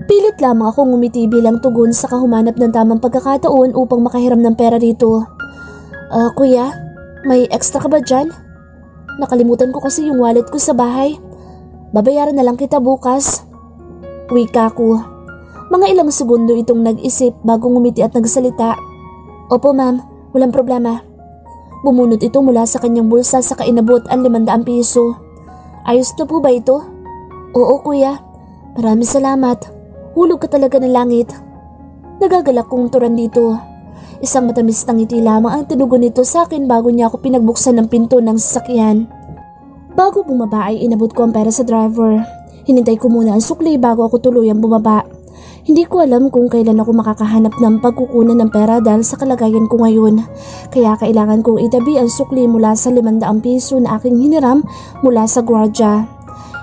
Pilit lamang akong ngumiti bilang tugon sa kahumanap ng tamang pagkakataon upang makahiram ng pera rito. Kuya, may extra ka ba dyan? Nakalimutan ko kasi yung wallet ko sa bahay. Babayaran na lang kita bukas. Wika ko. Mga ilang segundo itong nag-isip bago ngumiti at nagsalita. Opo ma'am, walang problema. Bumunot ito mula sa kanyang bulsa sa inabot ang 500 piso. Ayos na po ba ito? Oo kuya, maraming salamat. Hulog ka talaga ng langit. Nagagalak kong turan dito. Isang matamis na ngiti lamang ang tinugon nito sa akin bago niya ako pinagbuksan ng pinto ng sasakyan. Bago bumaba ay inabot ko ang pera sa driver. Hinintay ko muna ang sukli bago ako tuluyang bumaba. Hindi ko alam kung kailan ako makakahanap ng pagkukunan ng pera dahil sa kalagayan ko ngayon. Kaya kailangan kong itabi ang sukli mula sa 500 piso na aking hiniram mula sa gwardya.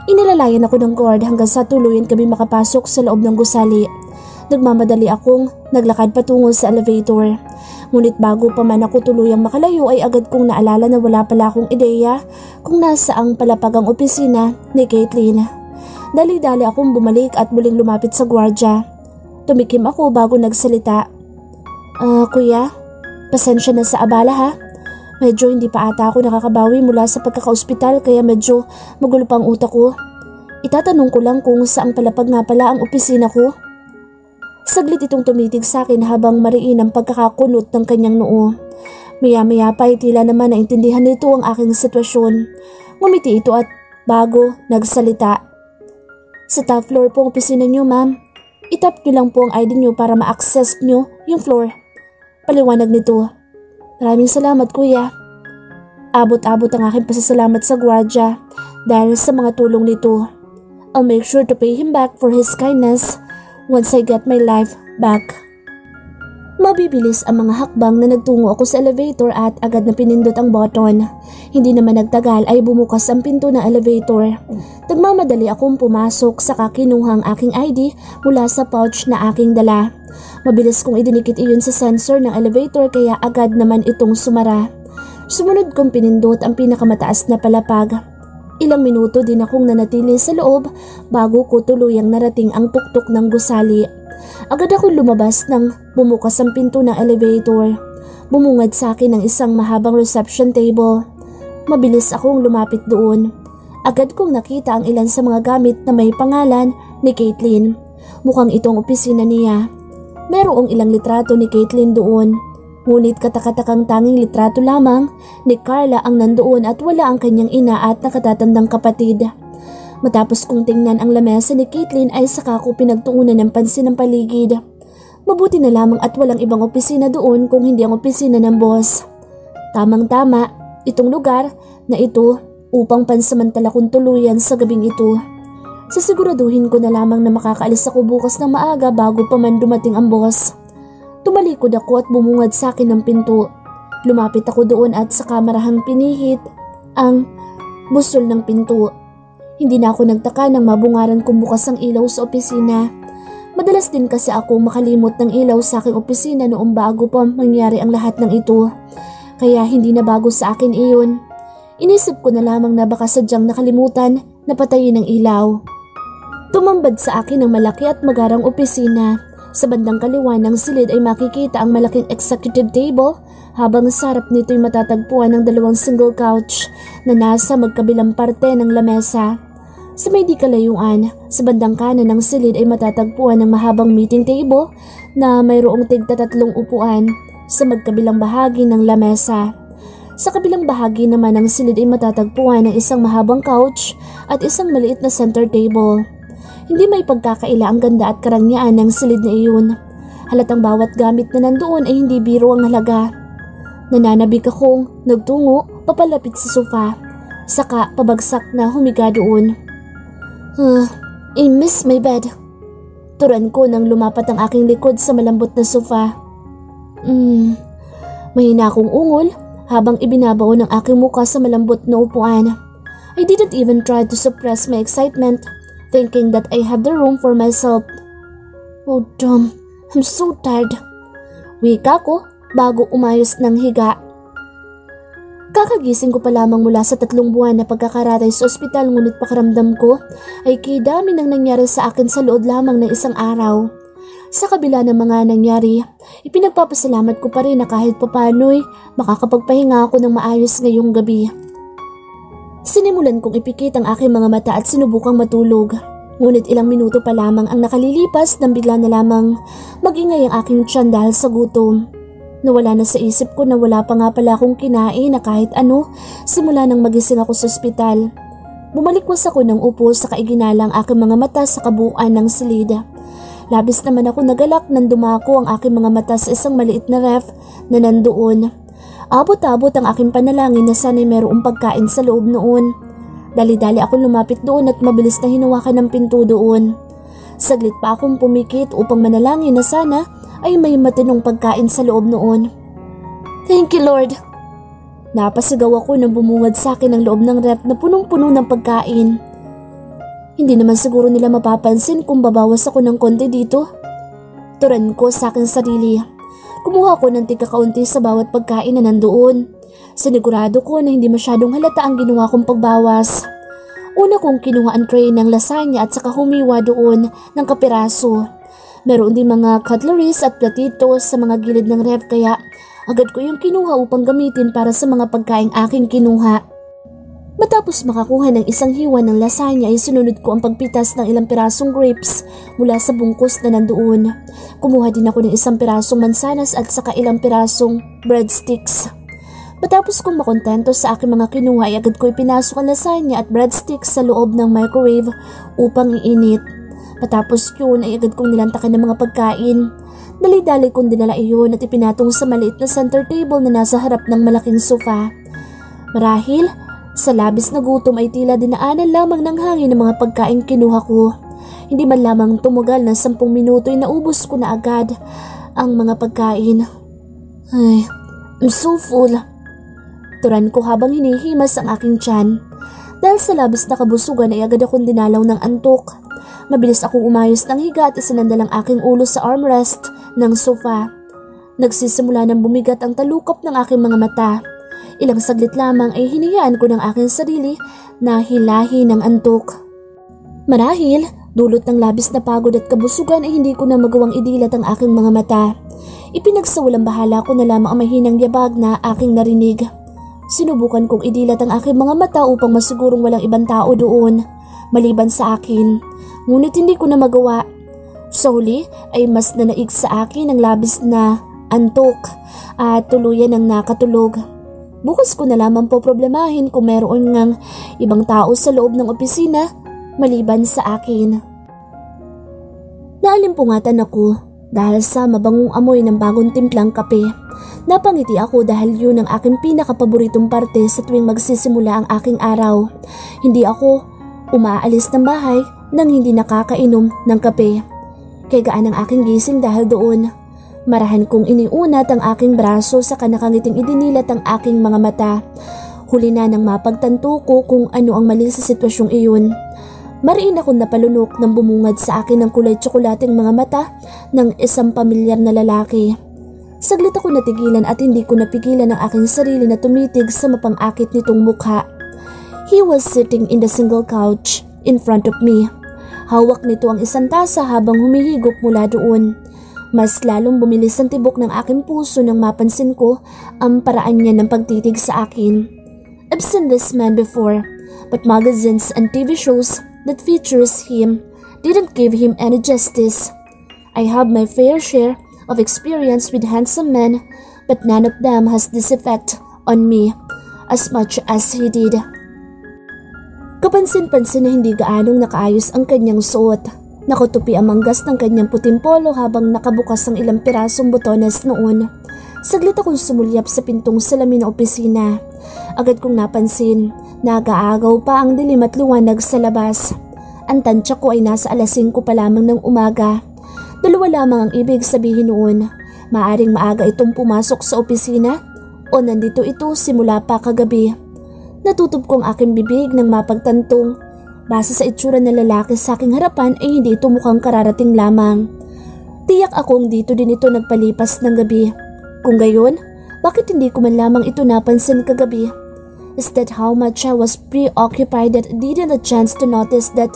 Inilalayan ako ng guard hanggang sa tuluyan kami makapasok sa loob ng gusali. Nagmamadali akong naglakad patungo sa elevator. Ngunit bago pa man ako tuluyang makalayo ay agad kong naalala na wala pala akong ideya kung nasaang palapag ang opisina ni Caitlin. Dali-dali akong bumalik at muling lumapit sa gwardya. Tumikim ako bago nagsalita. Kuya, pasensya na sa abala ha. Medyo hindi pa ata ako nakakabawi mula sa pagkaka-ospital kaya medyo magulo pa ang utak ko. Itatanong ko lang kung saang palapag nga pala ang opisina ko. Saglit itong tumitig sa akin habang mariin ang pagkakakunot ng kanyang noo. Maya-maya pa ay tila naman naintindihan nito ang aking sitwasyon. Ngumiti ito at bago nagsalita. Sa top floor po ang opisina niyo ma'am. Itap niyo lang po ang ID niyo para ma-access niyo yung floor. Paliwanag nito. Maraming salamat kuya. Abot-abot ang aking pasasalamat sa gwardya dahil sa mga tulong nito. I'll make sure to pay him back for his kindness once I get my life back. Mabibilis ang mga hakbang na nagtungo ako sa elevator at agad na pinindot ang button. Hindi naman nagtagal ay bumukas ang pinto ng elevator. Nagmamadali akong pumasok saka kinuhang aking ID mula sa pouch na aking dala. Mabilis kong idinikit iyon sa sensor ng elevator kaya agad naman itong sumara. Sumunod kong pinindot ang pinakamataas na palapag. Ilang minuto din akong nanatili sa loob bago ko tuluyang narating ang tuktok ng gusali. Agad akong lumabas nang bumukas ang pinto ng elevator. Bumungad sa akin ang isang mahabang reception table. Mabilis akong lumapit doon. Agad kong nakita ang ilan sa mga gamit na may pangalan ni Caitlin. Mukhang itong opisina niya. Merong ilang litrato ni Caitlin doon. Ngunit katakatakang tanging litrato lamang ni Carla ang nandoon at wala ang kanyang ina at nakatatandang kapatid. Matapos kong tingnan ang lamesa ni Caitlin ay saka ko pinagtuunan ng pansin ng paligid. Mabuti na lamang at walang ibang opisina doon kung hindi ang opisina ng boss. Tamang-tama itong lugar na ito upang pansamantala kong tuluyan sa gabing ito. Sisiguraduhin ko na lamang na makakaalis ako bukas ng maaga bago pa man dumating ang boss. Tumalikod ako at bumungad sa akin ng pinto. Lumapit ako doon at sa kamarahang pinihit ang busol ng pinto. Hindi na ako nagtaka nang mabungaran kong bukas ang ilaw sa opisina. Madalas din kasi ako makalimot ng ilaw sa aking opisina noong bago pa mangyari ang lahat ng ito. Kaya hindi na bago sa akin iyon. Inisip ko na lamang na baka sadyang nakalimutan na patayin ang ilaw. Tumambad sa akin ang malaki at magarang opisina. Sa bandang kaliwa ng silid ay makikita ang malaking executive table habang sa harap nito ay matatagpuan ng 2 single couch na nasa magkabilang parte ng lamesa. Sa may di kalayuan, sa bandang kanan ng silid ay matatagpuan ng mahabang meeting table na mayroong tigta 3 upuan sa magkabilang bahagi ng lamesa. Sa kabilang bahagi naman ng silid ay matatagpuan ng isang mahabang couch at isang maliit na center table. Hindi may pagkakaila ang ganda at karangyaan ng silid na iyon. Halatang bawat gamit na nandoon ay hindi biro ang halaga. Nananabik akong nagtungo papalapit sa sofa, saka pabagsak na humiga doon. I miss my bed. Turan ko nang lumapat ang aking likod sa malambot na sofa. Mahina akong ungol habang ibinabaw ng aking muka sa malambot na upuan. I didn't even try to suppress my excitement, thinking that I had the room for myself. Oh damn, I'm so tired. Wika ko bago umayos ng higa. Kakagising ko pa lamang mula sa 3 buwan na pagkakaratay sa ospital, ngunit pakiramdam ko ay kidami nang nangyari sa akin sa loob lamang ng isang araw. Sa kabila ng mga nangyari, ipinagpapasalamat ko pa rin na kahit papano'y makakapagpahinga ako ng maayos ngayong gabi. Sinimulan kong ipikit ang aking mga mata at sinubukang matulog. Ngunit ilang minuto pa lamang ang nakalilipas nang bigla na lamang magingay ang aking tiyan dahil sa gutom. Nawala na sa isip ko na wala pa nga pala akong kinain na kahit ano simula nang magising ako sa ospital. Bumalikwas ako ng upo sa kaiginalang aking mga mata sa kabuuan ng silid. Labis naman ako nagalak nang dumako ang aking mga mata sa isang maliit na ref na nandoon. Abot-abot ang aking panalangin na sana'y mayroong pagkain sa loob noon. Dali-dali akong lumapit doon at mabilis na hinawakan ng pinto doon. Saglit pa akong pumikit upang manalangin na sana ay may matinong pagkain sa loob noon. Thank you, Lord! Napasigaw ako nang bumungad sa akin ang loob ng ref na punong-puno ng pagkain. Hindi naman siguro nila mapapansin kung babawas ako ng konti dito. Turan ko sa aking sarili. Kumuha ko ng tigkakaunti sa bawat pagkain na nandoon. Sinigurado ko na hindi masyadong halata ang ginawa kong pagbawas. Una kong kinuha ang tray ng lasagna at saka humiwa doon ng kapiraso. Meron din mga cutleries at platitos sa mga gilid ng ref kaya agad ko yung kinuha upang gamitin para sa mga pagkaing aking kinuha. Matapos makakuha ng isang hiwa ng lasagna ay sinunod ko ang pagpitas ng ilang pirasong grapes mula sa bungkus na nandoon. Kumuha din ako ng isang pirasong mansanas at saka ilang pirasong breadsticks. Matapos kong makontento sa aking mga kinuha ay agad ko ipinasok ang lasagna at breadsticks sa loob ng microwave upang iinit. Matapos yun ay agad kong nilantakan ng mga pagkain. Dali-dali kong dinala iyon at ipinatong sa maliit na center table na nasa harap ng malaking sofa. Marahil, sa labis na gutom ay tila dinaanan lamang ng hangin ng mga pagkain kinuha ko. Hindi man lamang tumugal ng 10 minuto ay naubos ko na agad ang mga pagkain. Ay, I'm so full. Turan ko habang hinihimas ang aking tiyan. Dahil sa labis na kabusugan ay agad akong dinalaw ng antok. Mabilis akong umayos ng higa at isinandal ang aking ulo sa armrest ng sofa. Nagsisimula ng bumigat ang talukop ng aking mga mata. Ilang saglit lamang ay hinayaan ko ng aking sarili na hilahi ng antok. Marahil, dulot ng labis na pagod at kabusugan ay hindi ko na magawang idilat ang aking mga mata. Ipinagsawalang bahala ko na lamang ang mahinang yabag na aking narinig. Sinubukan kong idilat ang aking mga mata upang masigurong walang ibang tao doon, maliban sa akin. Ngunit hindi ko na magawa. Sa huli ay mas nanaig sa akin ang labis na antok at tuluyan ng nakatulog. Bukas ko na lamang po problemahin kung meron ngang ibang tao sa loob ng opisina maliban sa akin. Naalimpungatan ako dahil sa mabangong amoy ng bagong timplang kape. Napangiti ako dahil yun ang aking pinakapaboritong parte sa tuwing magsisimula ang aking araw. Hindi ako umaalis ng bahay nang hindi nakakainom ng kape. Kaya gaan ang aking gising dahil doon. Marahan kong iniunat ang aking braso sa kanakangiting idinilat ang aking mga mata. Huli na nang mapagtanto ko kung ano ang mali sa sitwasyong iyon. Mariin akong napalunok nang bumungad sa akin ng kulay tsokolating mga mata ng isang pamilyar na lalaki. Saglit ako natigilan at hindi ko napigilan ang aking sarili na tumitig sa mapangakit nitong mukha. He was sitting in the single couch in front of me. Hawak nito ang isang tasa habang humihigop mula doon. Mas lalong bumilis ang tibok ng aking puso nang mapansin ko ang paraan niya ng pagtitig sa akin. I've seen this man before, but magazines and TV shows that features him didn't give him any justice. I have my fair share of experience with handsome men, but none of them has this effect on me as much as he did. Kapansin-pansin na hindi gaanong nakaayos ang kanyang suot. Nakutupi ang manggas ng kanyang puting polo habang nakabukas ang ilang pirasong botones noon. Saglit akong sumulyap sa pintong salamin ng opisina. Agad kong napansin, nag-aagaw pa ang dilim at liwanag sa labas. Ang tansya ko ay nasa 5:00 pa lamang ng umaga. Dalawa lamang ang ibig sabihin noon. Maaring maaga itong pumasok sa opisina o nandito ito simula pa kagabi. Natutup ko ang aking bibig nang mapagtantong base sa itsura ng lalaki sa aking harapan ay hindi ito mukhang kararating lamang. Tiyak akong dito din ito nagpalipas ng gabi. Kung gayon, bakit hindi ko man lamang ito napansin kagabi? Is that how much I was preoccupied that I didn't have a chance to notice that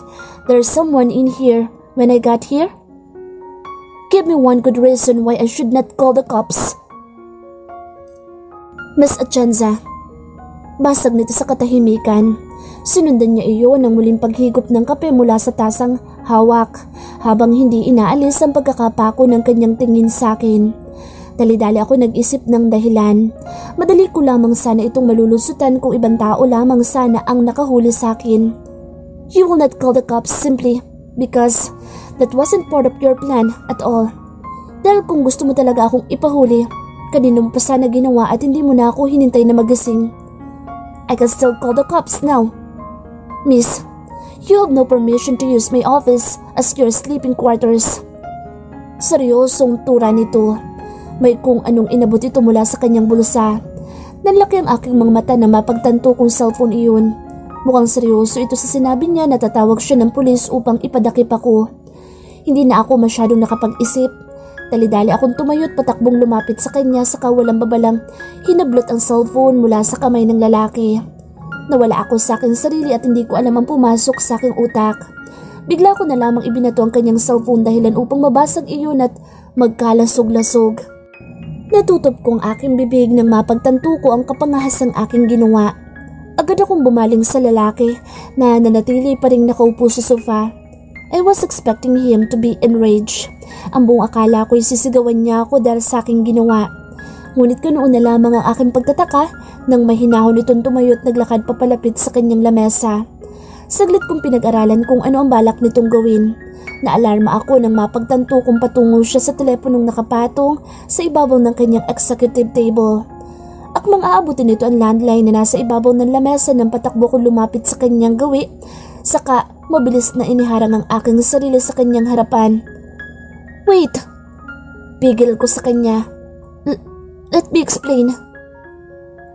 there's someone in here when I got here? Give me one good reason why I should not call the cops. Miss Atienza. Basag nito sa katahimikan. Sinundan niya iyon ng muling paghigop ng kape mula sa tasang hawak habang hindi inaalis ang pagkakapako ng kanyang tingin sa akin. Dali-dali ako nag-isip ng dahilan. Madali ko lamang sana itong malulusutan kung ibang tao lamang sana ang nakahuli sa akin. You will not call the cops simply because that wasn't part of your plan at all. Dahil kung gusto mo talaga akong ipahuli, kanina mo pa sana ginawa at hindi mo na ako hinintay na magising. I can still call the cops now. Miss, you have no permission to use my office as your sleeping quarters. Seryosong tura nito. May kung anong inabot ito mula sa kanyang bulsa. Nanlaki ang aking mga mata na mapagtanto kung cellphone iyon. Mukhang seryoso ito sa sinabi niya na tatawag siya ng pulis upang ipadakip ako. Hindi na ako masyadong nakapag-isip. Dali-dali akong tumayo at patakbong lumapit sa kanya saka walang babalang hinablot ang cellphone mula sa kamay ng lalaki. Nawala ako sa aking sarili at hindi ko alam ang pumasok sa aking utak. Bigla ko na lamang ibinato ang kanyang cellphone dahilan upang mabasag iyon at magkalasog-lasog. Natutob ko ang aking bibig nang mapagtanto ko ang kapangahasang aking ginawa. Agad akong bumaling sa lalaki na nanatili pa ring nakaupo sa sofa. I was expecting him to be enraged. Ang buong akala ko'y sisigawan niya ako dahil sa aking ginawa. Ngunit ganoon na lamang ang aking pagtataka nang mahinahon itong tumayo at naglakad papalapit sa kanyang lamesa. Saglit kong pinag-aralan kung ano ang balak nitong gawin. Naalarma ako nang mapagtanto kung patungo siya sa teleponong nakapatong sa ibabaw ng kanyang executive table. Akmang aabutin nito ang landline na nasa ibabaw ng lamesa nang patakbo ko lumapit sa kanyang gawi, saka mabilis na iniharang ang aking sarili sa kanyang harapan. Wait! Pigil ko sa kanya. Let me explain.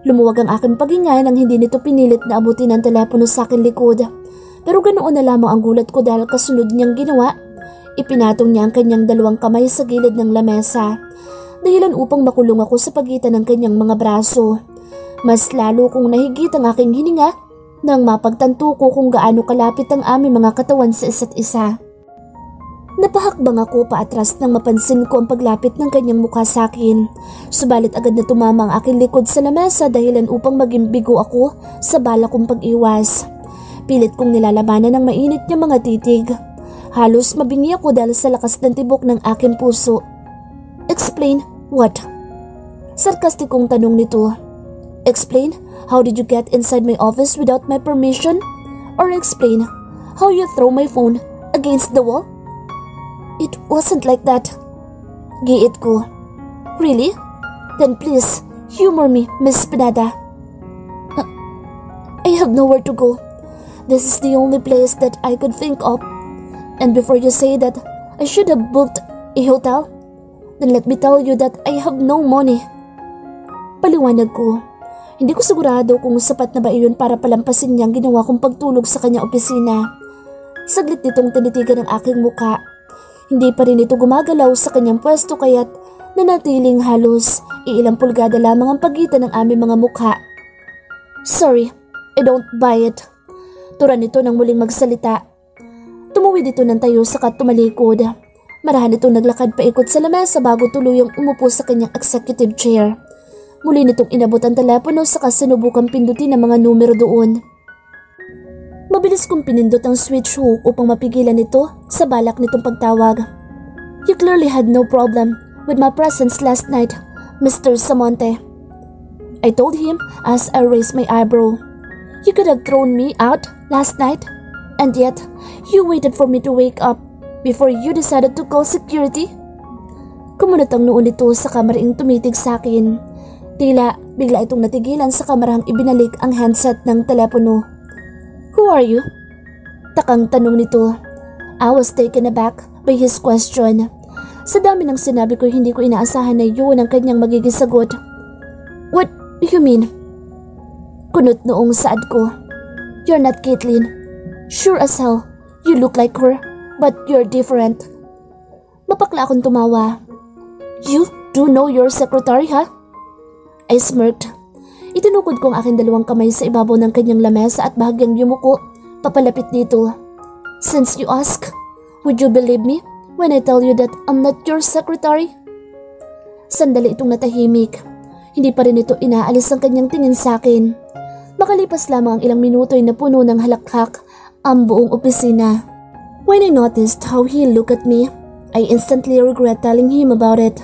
Lumuwag ang aking paghinga nang hindi nito pinilit na abutin ang telepono sa aking likod. Pero ganoon na lamang ang gulat ko dahil kasunod niyang ginawa. Ipinatong niya ang kanyang dalawang kamay sa gilid ng lamesa. Dahilan upang makulong ako sa pagitan ng kanyang mga braso. Mas lalo kong nahigit ang aking hininga nang mapagtanto ko kung gaano kalapit ang aming mga katawan sa isa't isa. Napahakbang ako paatras nang mapansin ko ang paglapit ng kanyang mukha sa akin. Subalit agad na tumama ang aking likod sa lamesa dahilan upang maging bigo ako sa bala kong pag-iwas. Pilit kong nilalabanan ng mainit niya mga titig. Halos mabingi ako dahil sa lakas ng tibok ng aking puso. Explain what? Sarkastikong tanong nito. Explain how did you get inside my office without my permission? Or explain how you throw my phone against the wall? It wasn't like that. Giit ko. Really? Then please, humor me, Miss Pineda. I have nowhere to go. This is the only place that I could think of. And before you say that I should have booked a hotel, then let me tell you that I have no money. Paliwanag ko. Hindi ko sigurado kung sapat na ba iyon para palampasin niya ang ginawa kong pagtulog sa kanyang opisina. Saglit nitong tinitigan ang aking mukha. Hindi pa rin ito gumagalaw sa kanyang pwesto kaya't nanatiling halos iilang pulgada lamang ang pagitan ng aming mga mukha. Sorry, I don't buy it. Tura nito nang muling magsalita. Tumuwid ito ng tayo saka tumalikod. Marahan itong naglakad paikot sa lamesa bago tuluyang umupo sa kanyang executive chair. Muli nitong inabot ang telepono saka sinubukang pindutin ang mga numero doon. Mabilis kong pinindot ang switch hook upang mapigilan ito sa balak nitong pagtawag. You clearly had no problem with my presence last night, Mr. Samonte. I told him as I raised my eyebrow. You could have thrown me out last night, and yet you waited for me to wake up before you decided to call security. Kumunot ang noon nito sa kamaraing tumitig sa akin. Tila bigla itong natigilan sa kamarahang ibinalik ang handset ng telepono. Who are you? Takang tanong nito. I was taken aback by his question. Sa dami ng sinabi ko hindi ko inaasahan na yun ang kanyang magiging sagot. What do you mean? Kunot noong saad ko. You're not Caitlin. Sure as hell, you look like her, but you're different. Mapakla akong tumawa. You do know your secretary, ha? I smirked. Itinukod ko ang aking dalawang kamay sa ibabaw ng kanyang lamesa at bahagyang yumuko, papalapit dito. Since you ask, would you believe me when I tell you that I'm not your secretary? Sandali itong natahimik. Hindi pa rin ito inaalis ang kanyang tingin sa akin. Makalipas lamang ang ilang minuto ay napuno ng halakhak ang buong opisina. When I noticed how he looked at me, I instantly regret telling him about it.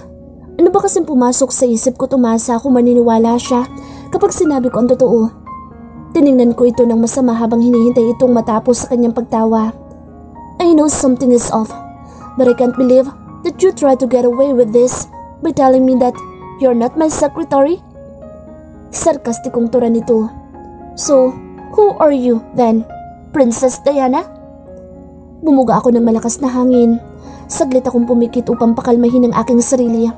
Ano ba kasing pumasok sa isip ko tumasa kung maniniwala siya kapag sinabi ko ang totoo? Tiningnan ko ito ng masama habang hinihintay itong matapos sa kanyang pagtawa. I know something is off, but I can't believe that you try to get away with this by telling me that you're not my secretary. Sarkastikong tura nito. So, who are you then? Princess Diana? Bumuga ako ng malakas na hangin. Saglit akong pumikit upang pakalmahin ang aking sarili.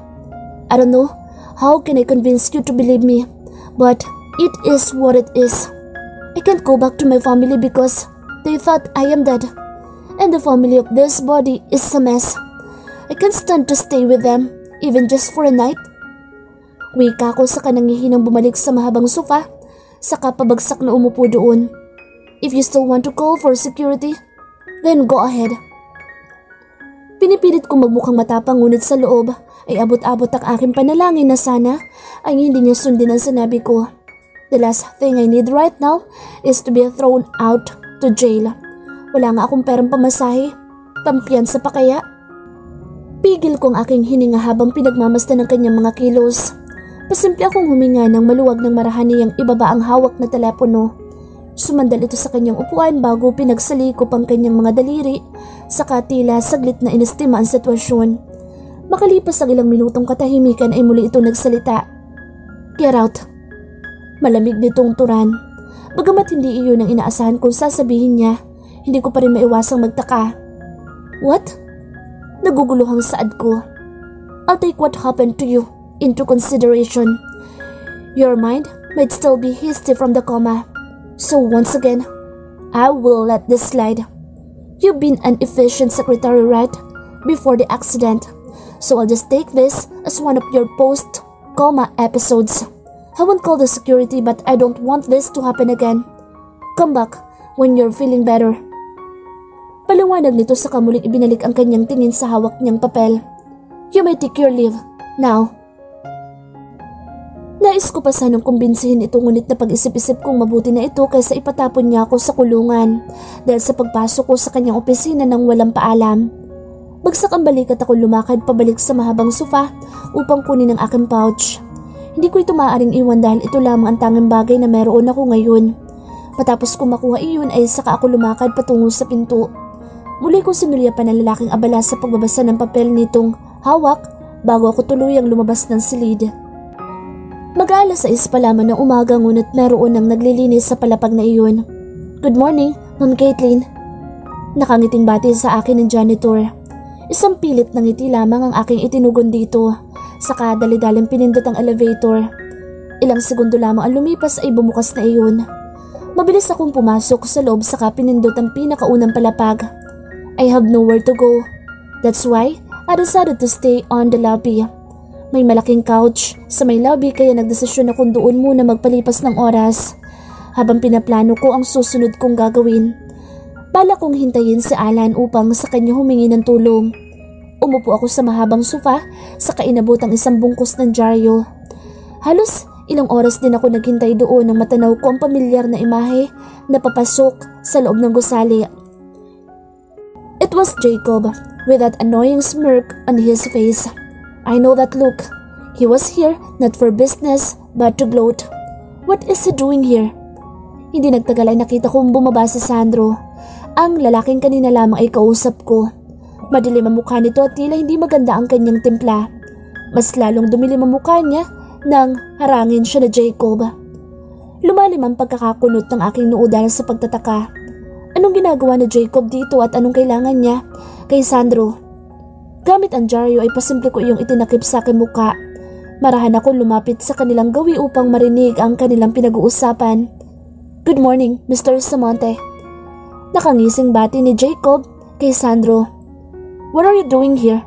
I don't know how can I convince you to believe me, but it is what it is. I can't go back to my family because they thought I am dead, and the family of this body is a mess. I can't stand to stay with them, even just for a night. Wika ko sa kanangihinang bumalik sa mahabang sofa, saka pabagsak na umupo doon. If you still want to call for security, then go ahead. Pinipilit kong magmukhang matapang ngunit sa loob ay abot-abot ang aking panalangin na sana ay hindi niya sundin ang sinabi ko. The last thing I need right now is to be thrown out to jail. Wala nga akong perang pamasahe. Pampiyansa pa kaya? Pigil kong aking hininga habang pinagmamasdan ng kanyang mga kilos. Pasimple akong huminga ng maluwag ng marahaniyang ibaba ang hawak na telepono. Sumandal ito sa kanyang upuan bago pinagsalikop ang kanyang mga daliri, saka tila saglit na inestima ang sitwasyon. Makalipas ang ilang minutong katahimikan ay muli ito nagsalita. Get out. Malamig nitong turan. Bagamat hindi iyon ang inaasahan kong sasabihin niya, hindi ko pa rin maiwasang magtaka. What? Naguguluhang saad ko. I'll take what happened to you into consideration. Your mind might still be hasty from the coma. So once again, I will let this slide. You've been an efficient secretary right before the accident, so I'll just take this as one of your post-coma episodes. I won't call the security but I don't want this to happen again. Come back when you're feeling better. Paliwanag nito sa muling ibinalik ang kanyang tingin sa hawak niyang papel. You may take your leave, now. Nais ko pa sanang kumbinsihin ito ngunit na pag-isip-isip kong mabuti na ito kaysa ipatapon niya ako sa kulungan dahil sa pagpasok ko sa kanyang opisina nang walang paalam. Bagsak ang balikat ako lumakad pabalik sa mahabang sofa upang kunin ang aking pouch. Hindi ko ito maaaring iwan dahil ito lamang ang tanging bagay na meron ako ngayon. Matapos ko makuha iyon ay saka ako lumakad patungo sa pinto. Muli ko sinulyapan ang lalaking abala sa pagbabasa ng papel nitong hawak bago ako tuluyang lumabas ng silid. Mag-aalas 6 pa lamang ng umaga ngunit meron nang naglilinis sa palapag na iyon. Good morning, Ma'am Caitlin. Nakangiting bati sa akin ng janitor. Isang pilit na ngiti lamang ang aking itinugon dito. Saka dali-daling pinindot ang elevator. Ilang segundo lamang ang lumipas ay bumukas na iyon. Mabilis akong pumasok sa loob saka pinindot ang pinakaunang palapag. I have nowhere to go. That's why I decided to stay on the lobby. May malaking couch sa may lobby kaya nagdesisyon akong doon muna magpalipas ng oras habang pinaplano ko ang susunod kong gagawin. Bala kong hintayin si Alan upang sa kanya humingi ng tulong. Umupo ako sa mahabang sofa saka inabot ang isang bungkus ng dyaryo. Halos ilang oras din ako naghintay doon nang matanaw ko ang pamilyar na imahe na papasok sa loob ng gusali. It was Jacob with that annoying smirk on his face. I know that look. He was here not for business but to gloat. What is he doing here? Hindi nagtagal ay nakita kong bumaba si Sandro. Ang lalaking kanina lamang ay kausap ko. Madilim ang mukha nito at tila hindi maganda ang kanyang timpla. Mas lalong dumilim ang mukha niya nang harangin siya na Jacob. Lumalim ang pagkakakunot ng aking noo dahil sa pagtataka. Anong ginagawa ni Jacob dito at anong kailangan niya kay Sandro? Gamit ang dyaryo ay pasimple ko iyong itinakip sa aking muka. Marahan ako lumapit sa kanilang gawi upang marinig ang kanilang pinag-uusapan. Good morning, Mr. Samonte. Nakangising bati ni Jacob kay Sandro. What are you doing here?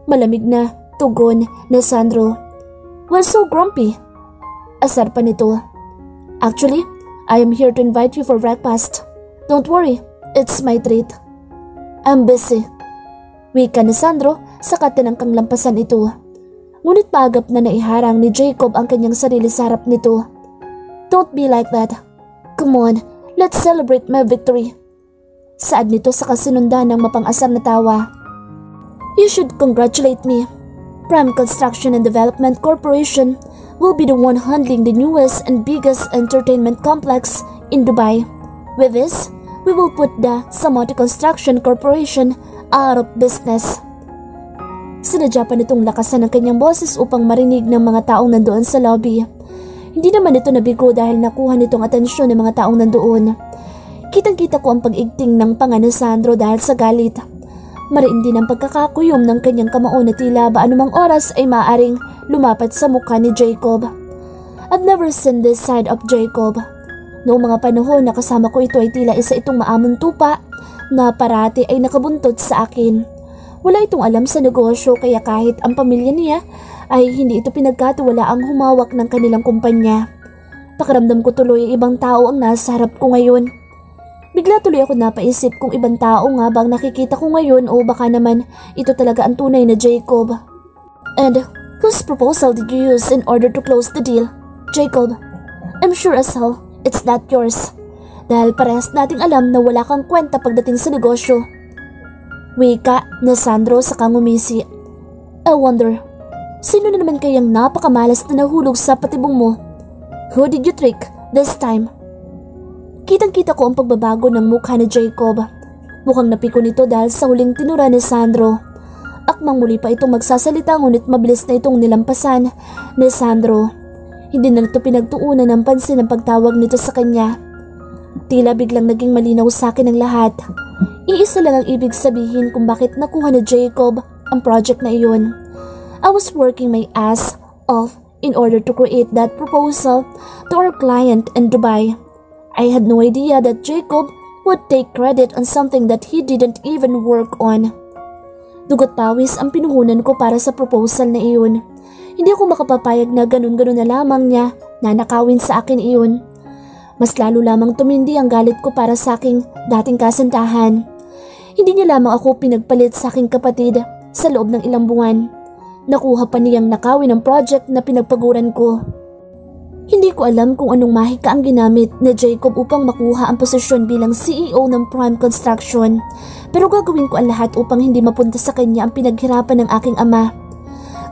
Malamig na tugon ni Sandro. Why so grumpy? Asar pa nito. Actually, I am here to invite you for breakfast. Don't worry, it's my treat. I'm busy. Wika ni Sandro sa katinangkang lampasan ito. Ngunit paagap na naiharang ni Jacob ang kanyang sarili sa harap nito. Don't be like that. Come on, let's celebrate my victory. Saad nito sa kasinundan ng mapang-asar na tawa. You should congratulate me. Prime Construction and Development Corporation will be the one handling the newest and biggest entertainment complex in Dubai. With this, we will put the Samoti Construction Corporation out of business. Sinadya pa nitong lakasan ng kanyang boses upang marinig ng mga taong nandoon sa lobby. Hindi naman ito nabigo dahil nakuha nitong atensyon ng mga taong nandoon. Kitang-kita ko ang pag-igting ng panga ni Sandro dahil sa galit. Mariin din ang pagkakakuyom ng kanyang kamao na tila ba anumang oras ay maaring lumapat sa mukha ni Jacob. I've never seen this side of Jacob. Noong mga panahon na kasama ko ito ay tila isa itong maamong tupa na parati ay nakabuntot sa akin. Wala itong alam sa negosyo kaya kahit ang pamilya niya ay hindi ito pinagkatiwala ang humawak ng kanilang kumpanya. Pakiramdam ko tuloy ibang tao ang nasa harap ko ngayon. Bigla tuloy ako napaisip kung ibang tao nga bang nakikita ko ngayon o baka naman ito talaga ang tunay na Jacob. And whose proposal did you use in order to close the deal? Jacob, I'm sure as hell it's not yours. Dahil parehas nating alam na wala kang kwenta pagdating sa negosyo. Wika na Sandro sa kangumisi. I wonder, sino na naman kayang napakamalas na nahulog sa patibong mo? Who did you trick this time? Kitang-kita ko ang pagbabago ng mukha ni Jacob. Mukhang napiko nito dahil sa huling tinura ni Sandro. Akmang muli pa itong magsasalita ngunit mabilis na itong nilampasan ni Sandro. Hindi na ito pinagtuunan ng pansin ang pagtawag nito sa kanya. Tila biglang naging malinaw sa akin ang lahat. Iisa lang ang ibig sabihin kung bakit nakuha ni Jacob ang project na iyon. I was working my ass off in order to create that proposal to our client in Dubai. I had no idea that Jacob would take credit on something that he didn't even work on. Dugot pawis ang pinuhunan ko para sa proposal na iyon. Hindi ako makapapayag na ganun-ganun na lamang niya na nakawin sa akin iyon. Mas lalo lamang tumindi ang galit ko para sa aking dating kasintahan. Hindi niya lamang ako pinagpalit sa aking kapatid sa loob ng ilang buwan. Nakuha pa niyang nakawin ang project na pinagpaguran ko. Hindi ko alam kung anong mahika ang ginamit ni Jacob upang makuha ang posisyon bilang CEO ng Prime Construction. Pero gagawin ko ang lahat upang hindi mapunta sa kanya ang pinaghirapan ng aking ama.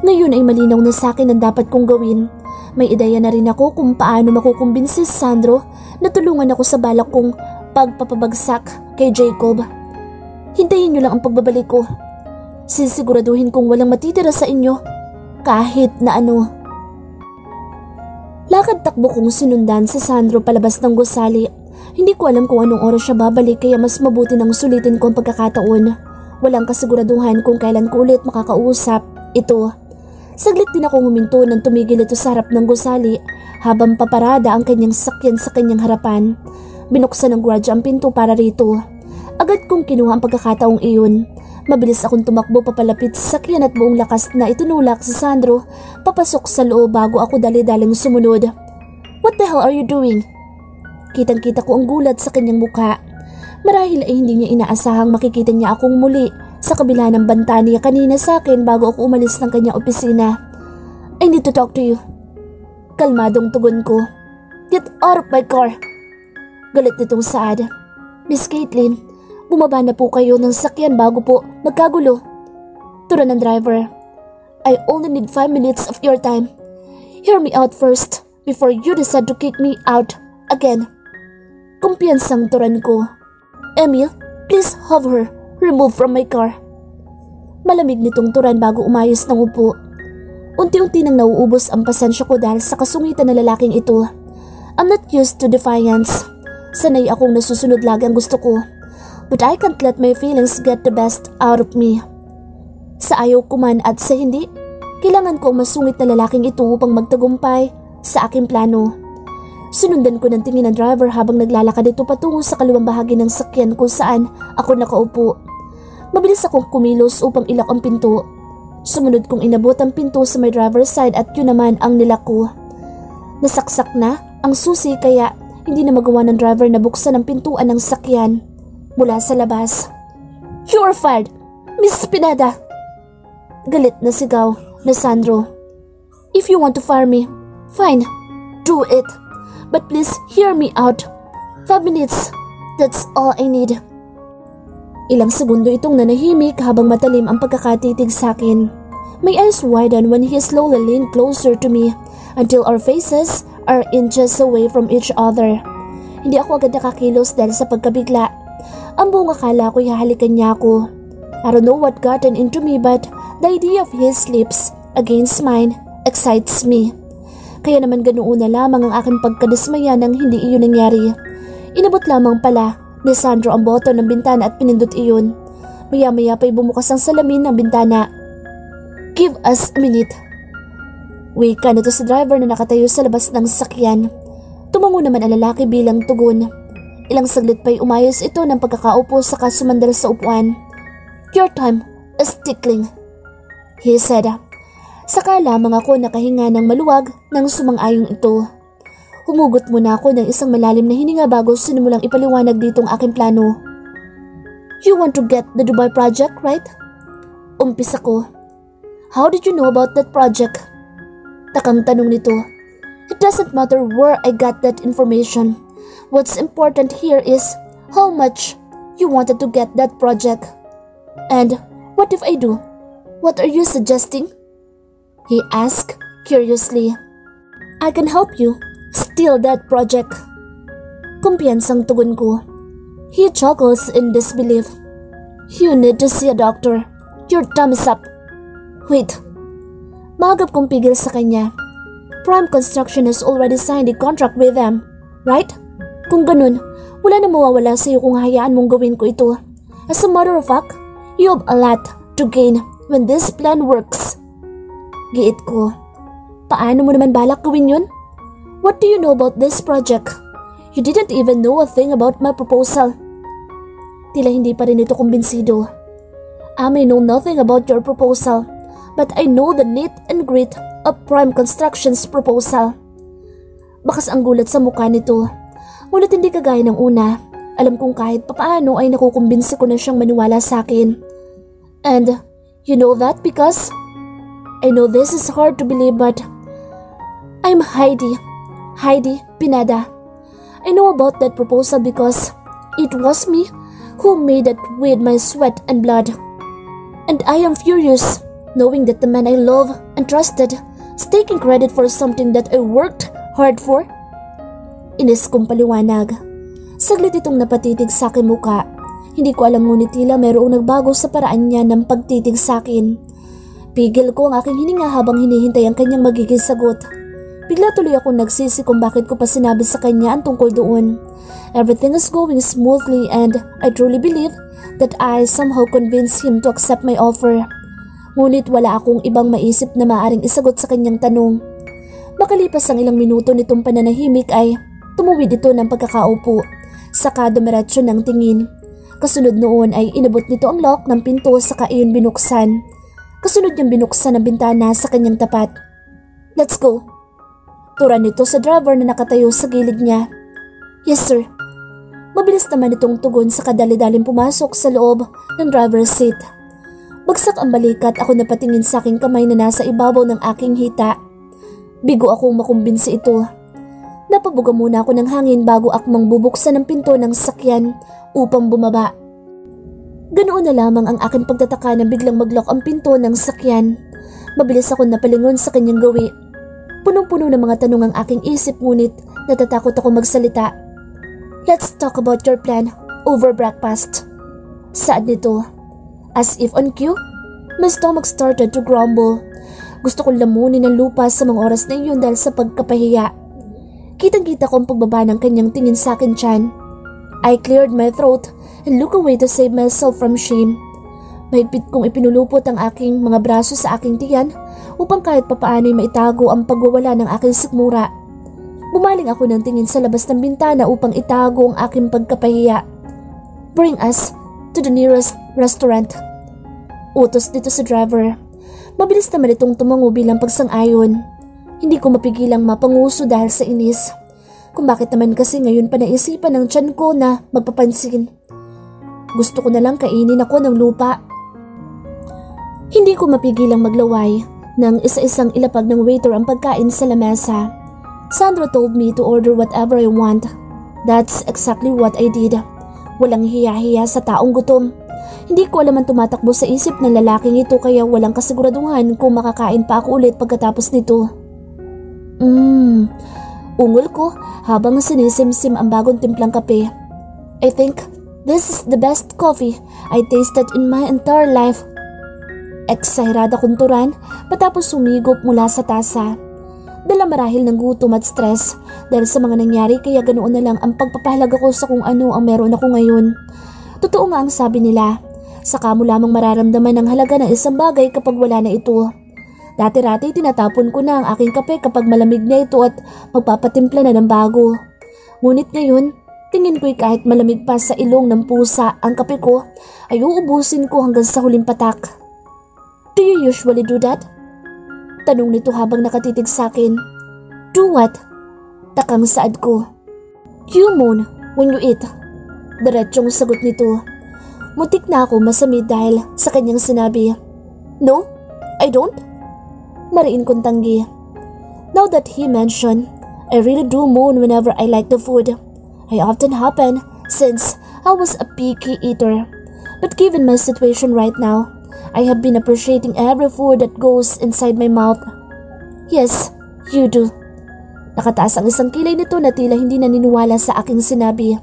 Ngayon ay malinaw na sa akin ang dapat kong gawin. May ideya na rin ako kung paano makukumbinsi si Sandro na tulungan ako sa balak kong pagpapabagsak kay Jacob. Hintayin niyo lang ang pagbabalik ko. Sisiguraduhin kong walang matitira sa inyo kahit na ano. Lakad takbo kong sinundan si Sandro palabas ng gusali. Hindi ko alam kung anong oras siya babalik kaya mas mabuti nang sulitin ko ang pagkakataon. Walang kasiguraduhan kung kailan ko ulit makakausap ito. Saglit din akong huminto nang tumigil ito sa harap ng gusali habang paparada ang kanyang sakyan sa kanyang harapan. Binuksan ng gwardiya ang pinto para rito. Agad kong kinuha ang pagkakataong iyon. Mabilis akong tumakbo papalapit sa sakyan at buong lakas na itunulak si Sandro papasok sa loob bago ako dali-daling sumunod. What the hell are you doing? Kitang-kita ko ang gulat sa kanyang mukha. Marahil ay hindi niya inaasahang makikita niya akong muli sa kabila ng banta niya kanina sa akin bago ako umalis ng kanyang opisina. I need to talk to you. Kalmadong tugon ko. Get out of my car! Galit nitong Saad. Miss Caitlin, bumaba na po kayo ng sakyan bago po magkagulo. Tura ng driver. I only need 5 minutes of your time. Hear me out first before you decide to kick me out again. Kumpiyansang turan ko. Emil, please have her removed from my car. Malamig nitong turan bago umayos ng upo. Unti-unti nang nauubos ang pasensya ko dahil sa kasungitan na lalaking ito. I'm not used to defiance. Sanay akong nasusunod lagi ang gusto ko. But I can't let my feelings get the best out of me. Sa ayaw ko man at sa hindi, kailangan ko ang masungit na lalaking ito upang magtagumpay sa aking plano. Sinundan ko ng tingin ng driver habang naglalakad ito patungo sa kaluwang bahagi ng sakyan kung saan ako nakaupo. Mabilis akong kumilos upang ilak ang pinto. Sumunod kong inabot ang pinto sa may driver's side at yun naman ang nilak ko. Nasaksak na ang susi kaya hindi na magawa ng driver na buksan ang pintuan ng sakyan mula sa labas. "You are fired, Miss Pineda!" Galit na sigaw na Sandro. "If you want to fire me, fine, do it. But please hear me out. 5 minutes, that's all I need." Ilang segundo itong nanahimik habang matalim ang pagkakatitig sa akin. My eyes widen when he slowly leaned closer to me until our faces are inches away from each other. Hindi ako agad nakakilos dahil sa pagkabigla. Ang buong akala ko'y hahalikan niya ako. I don't know what gotten into me but the idea of his lips against mine excites me. Kaya naman ganoon na lamang ang aking pagkadismaya nang hindi iyon nangyari. Inabot lamang pala ni Sandro ang button ng bintana at pinindot iyon. Maya-maya pa'y bumukas ang salamin ng bintana. "Give us a minute." Wika nito sa driver na nakatayo sa labas ng sakyan. Tumango naman ang lalaki bilang tugon. Ilang saglit pa'y umayos ito ng pagkakaupo saka sumandal sa upuan. "Your time is tickling," he said. Saka lamang ako nakahinga ng maluwag nang sumang-ayong ito. Humugot muna ako ng isang malalim na hininga bago sinimulang ipaliwanag ditong aking plano. "You want to get the Dubai project, right?" Umpisa ko. "How did you know about that project?" Takang tanong nito. "It doesn't matter where I got that information. What's important here is how much you wanted to get that project. And what if I do? What are you suggesting?" he asked curiously. "I can help you steal that project." Kumpiyansang tugon ko. He chuckles in disbelief. "You need to see a doctor. Your thumb is up." "Wait." Maagap kong pigil sa kanya. "Prime Construction has already signed a contract with them, right? Kung ganun, wala na mawawala sa iyo kung hayaan mong gawin ko ito. As a matter of fact, you have a lot to gain when this plan works." Giit ko. "Paano mo naman balak gawin yun? What do you know about this project? You didn't even know a thing about my proposal." Tila hindi pa rin ito kumbinsido. "I may know nothing about your proposal, but I know the neat and grit of Prime Construction's proposal." Bakas ang gulat sa mukha nito. Ngunit hindi kagaya ng una. Alam kong kahit papaano ay nakukumbinsi ko na siyang maniwala sa akin. "And you know that because I know this is hard to believe but I'm Heidi Pineda. I know about that proposal because it was me who made it with my sweat and blood. And I am furious knowing that the man I love and trusted is taking credit for something that I worked hard for." Inis kong paliwanag. Saglit itong napatitig sa aking muka. Hindi ko alam ngunit tila mayroong nagbago sa paraan niya ng pagtitig sa akin. Pigil ko ang aking hininga habang hinihintay ang kanyang magiging sagot. Bigla tuloy akong nagsisi kung bakit ko pa sinabi sa kanya ang tungkol doon. Everything is going smoothly and I truly believe that I somehow convinced him to accept my offer. Ngunit wala akong ibang maisip na maaaring isagot sa kanyang tanong. Makalipas ang ilang minuto nitong pananahimik ay tumuwid ito ng pagkakaupo, saka dumiretso ng tingin. Kasunod noon ay inabot nito ang lock ng pinto saka iyon binuksan. Kasunod niyang binuksan ang bintana sa kanyang tapat. "Let's go." Tura nito sa driver na nakatayo sa gilid niya. "Yes sir." Mabilis naman itong tugon sa kadali-daling pumasok sa loob ng driver's seat. Bagsak ang balikat ako napatingin sa aking kamay na nasa ibabaw ng aking hita. Bigo akong makumbinsi ito. Napabuga muna ako ng hangin bago akmang bubuksan ang pinto ng sakyan upang bumaba. Ganoon na lamang ang aking pagtataka nang biglang mag-lock ang pinto ng sakyan. Mabilis ako napalingon sa kanyang gawi. Punong-puno ng mga tanong ang aking isip ngunit natatakot ako magsalita. "Let's talk about your plan over breakfast." Saad nito. As if on cue, my stomach started to grumble. Gusto kong lamunin ng lupa sa mga oras na iyon dahil sa pagkapahiya. Kitang-kita ko ang pagbaba ng kanyang tingin sa akin tiyan. I cleared my throat and looked away to save myself from shame. Mahigpit kong ipinulupot ang aking mga braso sa aking tiyan upang kahit papaano'y maitago ang pagwawala ng aking sikmura. Bumaling ako ng tingin sa labas ng bintana upang itago ang aking pagkapahiya. "Bring us to the nearest restaurant." Utos dito sa driver. Mabilis naman itong tumango bilang pagsang-ayon. Hindi ko mapigilang mapanguso dahil sa inis. Kung bakit naman kasi ngayon pa naisipan ng tiyan ko na magpapansin. Gusto ko na lang kainin ako ng lupa. Hindi ko mapigilang maglaway nang isa-isang ilapag ng waiter ang pagkain sa lamesa. Sandra told me to order whatever I want. That's exactly what I did. Walang hiya-hiya sa taong gutom. Hindi ko alam ang tumatakbo sa isip ng lalaking ito kaya walang kasiguraduhan kung makakain pa ako ulit pagkatapos nito. Ungol ko habang sinisimsim ang bagong timplang kape. I think this is the best coffee I tasted in my entire life. Eksahirada kong turan matapos sumigop mula sa tasa. Dala marahil ng gutom at stress dahil sa mga nangyari kaya ganoon na lang ang pagpapahalaga ko sa kung ano ang meron ako ngayon. Totoo nga ang sabi nila, saka mo lamang mararamdaman ang halaga ng isang bagay kapag wala na ito. Dati-rati tinatapon ko na ang aking kape kapag malamig na ito at magpapatimpla na ng bago. Ngunit ngayon, tingin ko'y kahit malamig pa sa ilong ng pusa ang kape ko ay uubusin ko hanggang sa huling patak. Do you usually do that? Tanong nito habang nakatitig sa akin. Do what? Takang saad ko. You moan when you eat. Diretsyong sagot nito. Muntik na ako masamid dahil sa kanyang sinabi. No, I don't. Mariin kong tanggi. Now that he mentioned, I really do moan whenever I like the food. I often happen since I was a picky eater. But given my situation right now, I have been appreciating every food that goes inside my mouth. Yes, you do. Nakataas ang isang kilay nito na tila hindi naniniwala sa aking sinabi.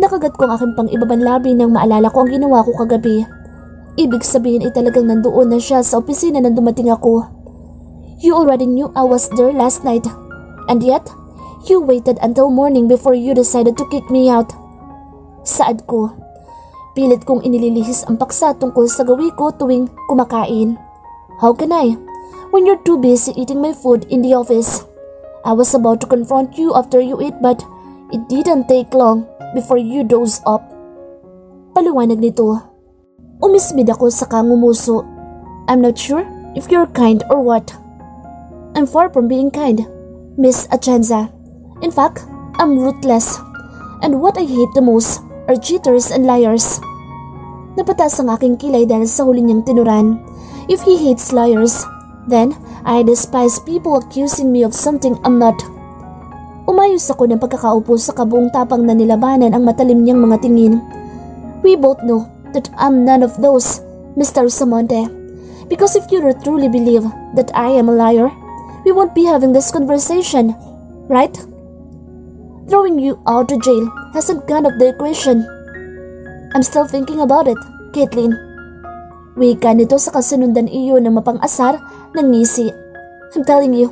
Nakagat ko ang aking pang-ibabang labi nang maalala ko ang ginawa ko kagabi. Ibig sabihin ay talagang nandoon na siya sa opisina nang dumating ako. You already knew I was there last night. And yet, you waited until morning before you decided to kick me out. Saad ko. Pilit kong inililihis ang paksa tungkol sa gawi ko tuwing kumakain. How can I? When you're too busy eating my food in the office. I was about to confront you after you ate but it didn't take long before you doze off. Paliwanag nito. Umismid ako sa kangumuso. I'm not sure if you're kind or what. I'm far from being kind, Miss Atienza. In fact, I'm ruthless. And what I hate the most are cheaters and liars. Napatas ang aking kilay dahil sa huli niyang tinuran. If he hates liars, then I despise people accusing me of something I'm not. Umayos ako ng pagkakaupo sa kabuong tapang na nilabanan ang matalim niyang mga tingin. We both know that I'm none of those, Mr. Samonte. Because if you truly believe that I am a liar, we won't be having this conversation, right? Throwing you out to jail hasn't gone off the equation. I'm still thinking about it, Caitlin. Wika nito sa kasunundan iyo ng mapang-asar ng ngisi. I'm telling you,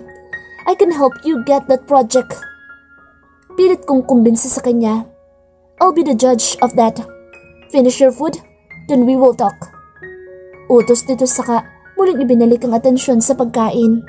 I can help you get that project. Pilit kong kumbinsi sa kanya. I'll be the judge of that. Finish your food, then we will talk. Utos nito saka muling ibinalik ang atensyon sa pagkain.